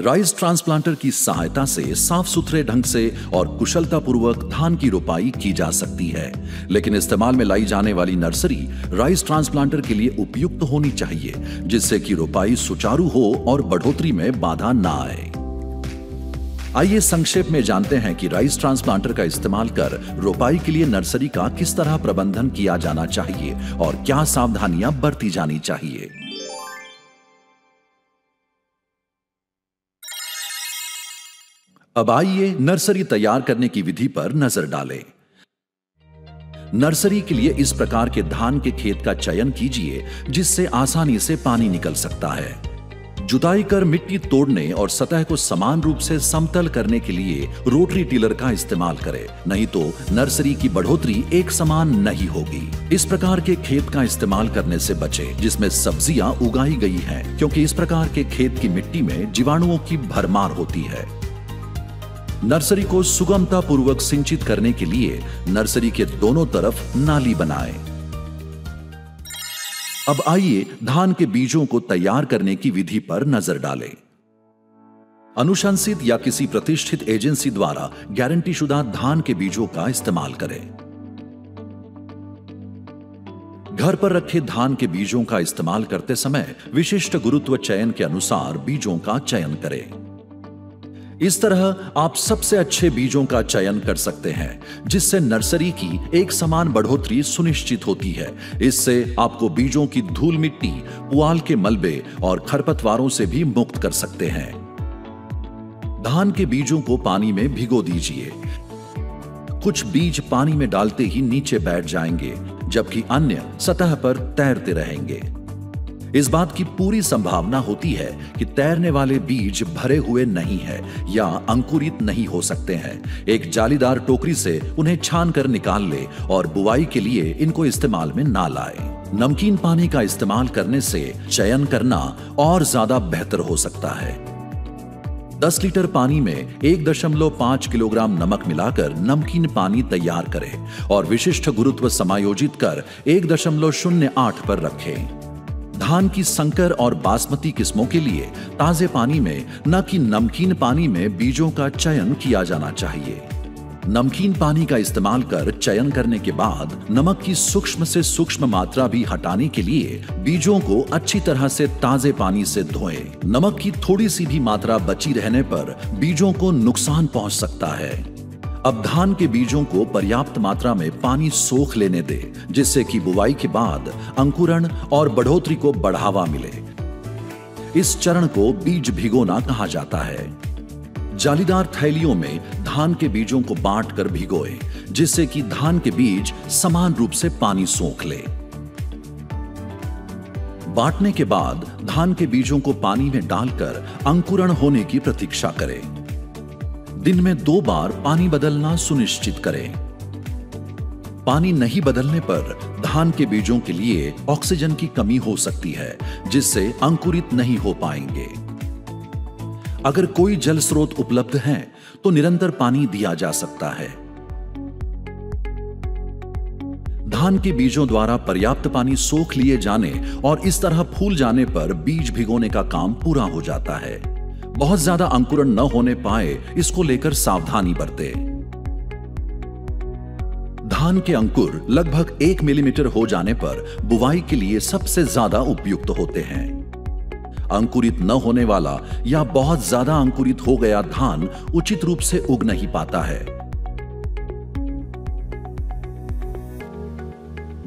Rice transplanter की सहायता से साफ सुथरे ढंग से और कुशलतापूर्वक धान की रोपाई की जा सकती है, लेकिन इस्तेमाल में लाई जाने वाली नर्सरी राइस ट्रांसप्लांटर के लिए उपयुक्त होनी चाहिए, जिससे कि रोपाई सुचारू हो और बढ़ोतरी में बाधा ना आए। आइए संक्षेप में जानते हैं कि राइस ट्रांसप्लांटर का इस्तेमाल कर रोपाई के लिए नर्सरी का किस तरह प्रबंधन किया जाना चाहिए और क्या सावधानियां बरती जानी चाहिए। अब आइए नर्सरी तैयार करने की विधि पर नजर डालें। नर्सरी के लिए इस प्रकार के धान के खेत का चयन कीजिए जिससे आसानी से पानी निकल सकता है। जुताई कर मिट्टी तोड़ने और सतह को समान रूप से समतल करने के लिए रोटरी टिलर का इस्तेमाल करें, नहीं तो नर्सरी की बढ़ोतरी एक समान नहीं होगी। इस प्रकार के खेत का इस्तेमाल करने से बचें जिसमें सब्जियां उगाई गई हैं, क्योंकि इस प्रकार के खेत की मिट्टी में जीवाणुओं की भरमार होती है। नर्सरी को सुगमता पूर्वक सिंचित करने के लिए नर्सरी के दोनों तरफ नाली बनाएं। अब आइए धान के बीजों को तैयार करने की विधि पर नजर डालें। अनुशंसित या किसी प्रतिष्ठित एजेंसी द्वारा गारंटीशुदा धान के बीजों का इस्तेमाल करें। घर पर रखे धान के बीजों का इस्तेमाल करते समय विशिष्ट गुरुत्व चयन के अनुसार बीजों का चयन करें। इस तरह आप सबसे अच्छे बीजों का चयन कर सकते हैं, जिससे नर्सरी की एक समान बढ़ोतरी सुनिश्चित होती है। इससे आपको बीजों की धूल मिट्टी, पुआल के मलबे और खरपतवारों से भी मुक्त कर सकते हैं। धान के बीजों को पानी में भिगो दीजिए। कुछ बीज पानी में डालते ही नीचे बैठ जाएंगे, जबकि अन्य सतह पर तैरते रहेंगे। इस बात की पूरी संभावना होती है कि तैरने वाले बीज भरे हुए नहीं है या अंकुरित नहीं हो सकते हैं। एक जालीदार टोकरी से उन्हें छान कर निकाल ले और बुवाई के लिए इनको इस्तेमाल में ना लाए। नमकीन पानी का इस्तेमाल करने से चयन करना और ज्यादा बेहतर हो सकता है। 10 लीटर पानी में 1.5 किलोग्राम नमक मिलाकर नमकीन पानी तैयार करें और विशिष्ट गुरुत्व समायोजित कर 1.08 पर रखें। धान की संकर और बासमती किस्मों के लिए ताजे पानी में न कि नमकीन पानी में बीजों का चयन किया जाना चाहिए। नमकीन पानी का इस्तेमाल कर चयन करने के बाद नमक की सूक्ष्म से सूक्ष्म मात्रा भी हटाने के लिए बीजों को अच्छी तरह से ताजे पानी से धोएं। नमक की थोड़ी सी भी मात्रा बची रहने पर बीजों को नुकसान पहुंच सकता है। अब धान के बीजों को पर्याप्त मात्रा में पानी सोख लेने दे, जिससे कि बुवाई के बाद अंकुरण और बढ़ोतरी को बढ़ावा मिले। इस चरण को बीज भिगोना कहा जाता है। जालीदार थैलियों में धान के बीजों को बांटकर भिगोए, जिससे कि धान के बीज समान रूप से पानी सोख ले। बांटने के बाद धान के बीजों को पानी में डालकर अंकुरण होने की प्रतीक्षा करें। दिन में 2 बार पानी बदलना सुनिश्चित करें। पानी नहीं बदलने पर धान के बीजों के लिए ऑक्सीजन की कमी हो सकती है, जिससे अंकुरित नहीं हो पाएंगे। अगर कोई जल स्रोत उपलब्ध है तो निरंतर पानी दिया जा सकता है। धान के बीजों द्वारा पर्याप्त पानी सोख लिए जाने और इस तरह फूल जाने पर बीज भिगोने का काम पूरा हो जाता है। बहुत ज्यादा अंकुरण न होने पाए, इसको लेकर सावधानी बरतें। धान के अंकुर लगभग 1 मिलीमीटर हो जाने पर बुवाई के लिए सबसे ज्यादा उपयुक्त होते हैं। अंकुरित न होने वाला या बहुत ज्यादा अंकुरित हो गया धान उचित रूप से उग नहीं पाता है।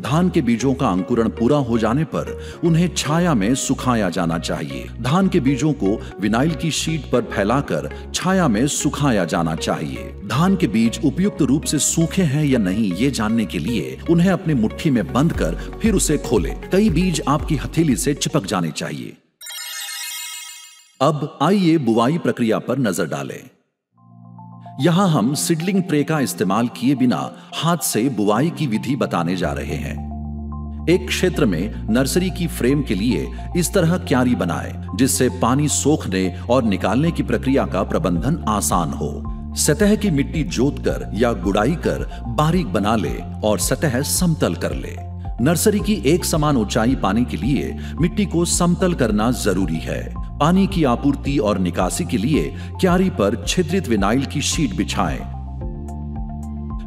धान के बीजों का अंकुरण पूरा हो जाने पर उन्हें छाया में सुखाया जाना चाहिए। धान के बीजों को विनाइल की शीट पर फैलाकर छाया में सुखाया जाना चाहिए। धान के बीज उपयुक्त रूप से सूखे हैं या नहीं, ये जानने के लिए उन्हें अपनी मुट्ठी में बंद कर फिर उसे खोलें। कई बीज आपकी हथेली से चिपक जाने चाहिए। अब आइए बुवाई प्रक्रिया पर नजर डालें। यहां हम सीडलिंग ट्रे का इस्तेमाल किए बिना हाथ से बुवाई की विधि बताने जा रहे हैं। एक क्षेत्र में नर्सरी की फ्रेम के लिए इस तरह क्यारी बनाएं, जिससे पानी सोखने और निकालने की प्रक्रिया का प्रबंधन आसान हो। सतह की मिट्टी जोतकर या गुड़ाई कर बारीक बना ले और सतह समतल कर ले। नर्सरी की एक समान ऊंचाई पाने के लिए मिट्टी को समतल करना जरूरी है। पानी की आपूर्ति और निकासी के लिए क्यारी पर छिद्रित विनाइल की शीट बिछाएं।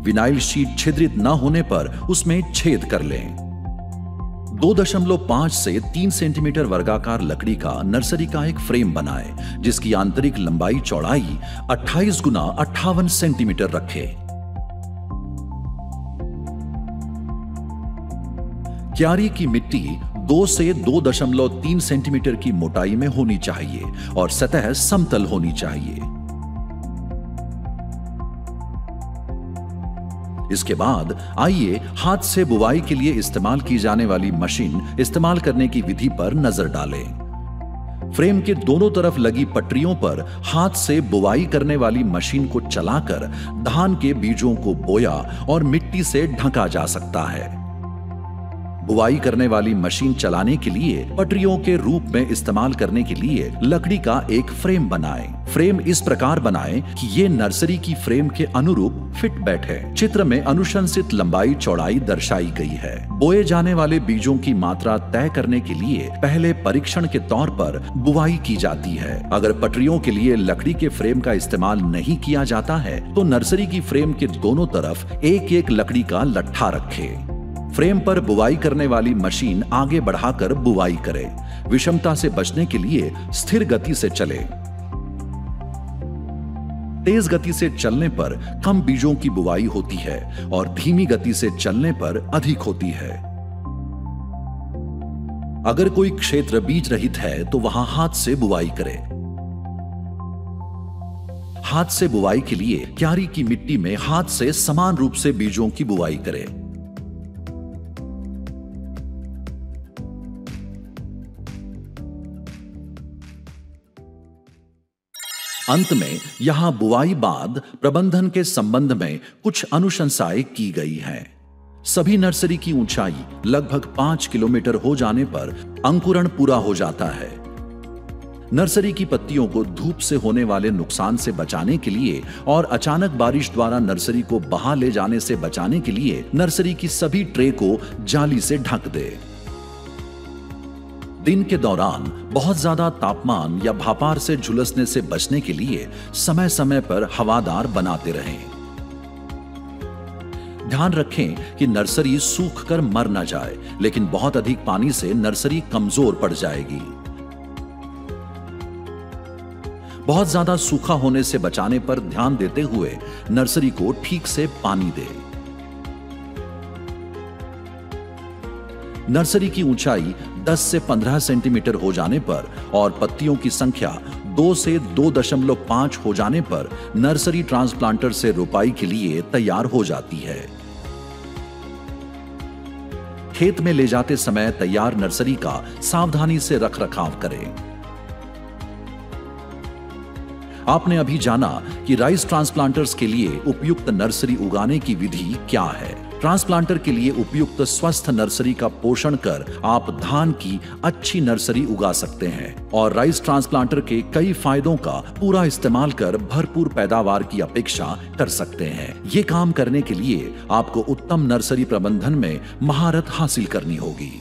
विनाइल शीट छिद्रित न होने पर उसमें छेद कर लें। 2.5 से 3 सेंटीमीटर वर्गाकार लकड़ी का नर्सरी का एक फ्रेम बनाएं, जिसकी आंतरिक लंबाई चौड़ाई 28 गुना 58 सेंटीमीटर रखें। क्यारी की मिट्टी 2 से 2.3 सेंटीमीटर की मोटाई में होनी चाहिए और सतह समतल होनी चाहिए। इसके बाद आइए हाथ से बुवाई के लिए इस्तेमाल की जाने वाली मशीन इस्तेमाल करने की विधि पर नजर डालें। फ्रेम के दोनों तरफ लगी पटरियों पर हाथ से बुवाई करने वाली मशीन को चलाकर धान के बीजों को बोया और मिट्टी से ढका जा सकता है। बुवाई करने वाली मशीन चलाने के लिए पटरियों के रूप में इस्तेमाल करने के लिए लकड़ी का एक फ्रेम बनाएं। फ्रेम इस प्रकार बनाएं कि ये नर्सरी की फ्रेम के अनुरूप फिट बैठे। चित्र में अनुशंसित लंबाई चौड़ाई दर्शाई गई है। बोए जाने वाले बीजों की मात्रा तय करने के लिए पहले परीक्षण के तौर पर बुवाई की जाती है। अगर पटरियों के लिए लकड़ी के फ्रेम का इस्तेमाल नहीं किया जाता है तो नर्सरी की फ्रेम के दोनों तरफ एक एक लकड़ी का लट्ठा रखें। फ्रेम पर बुवाई करने वाली मशीन आगे बढ़ाकर बुवाई करे। विषमता से बचने के लिए स्थिर गति से चले। तेज गति से चलने पर कम बीजों की बुवाई होती है और धीमी गति से चलने पर अधिक होती है। अगर कोई क्षेत्र बीज रहित है तो वहां हाथ से बुवाई करें। हाथ से बुवाई के लिए क्यारी की मिट्टी में हाथ से समान रूप से बीजों की बुवाई करें। अंत में यहां बुवाई बाद प्रबंधन के संबंध में कुछ अनुशंसाएं की गई हैं। सभी नर्सरी की ऊंचाई लगभग 5 किलोमीटर हो जाने पर अंकुरण पूरा हो जाता है। नर्सरी की पत्तियों को धूप से होने वाले नुकसान से बचाने के लिए और अचानक बारिश द्वारा नर्सरी को बहा ले जाने से बचाने के लिए नर्सरी की सभी ट्रे को जाली से ढक दे। दिन के दौरान बहुत ज्यादा तापमान या भापार से झुलसने से बचने के लिए समय समय पर हवादार बनाते रहें। ध्यान रखें कि नर्सरी सूख कर मर न जाए, लेकिन बहुत अधिक पानी से नर्सरी कमजोर पड़ जाएगी। बहुत ज्यादा सूखा होने से बचाने पर ध्यान देते हुए नर्सरी को ठीक से पानी दें। नर्सरी की ऊंचाई 10 से 15 सेंटीमीटर हो जाने पर और पत्तियों की संख्या 2 से 2.5 हो जाने पर नर्सरी ट्रांसप्लांटर से रोपाई के लिए तैयार हो जाती है। खेत में ले जाते समय तैयार नर्सरी का सावधानी से रखरखाव करें। आपने अभी जाना कि राइस ट्रांसप्लांटर्स के लिए उपयुक्त नर्सरी उगाने की विधि क्या है। ट्रांसप्लांटर के लिए उपयुक्त स्वस्थ नर्सरी का पोषण कर आप धान की अच्छी नर्सरी उगा सकते हैं और राइस ट्रांसप्लांटर के कई फायदों का पूरा इस्तेमाल कर भरपूर पैदावार की अपेक्षा कर सकते हैं। ये काम करने के लिए आपको उत्तम नर्सरी प्रबंधन में महारत हासिल करनी होगी।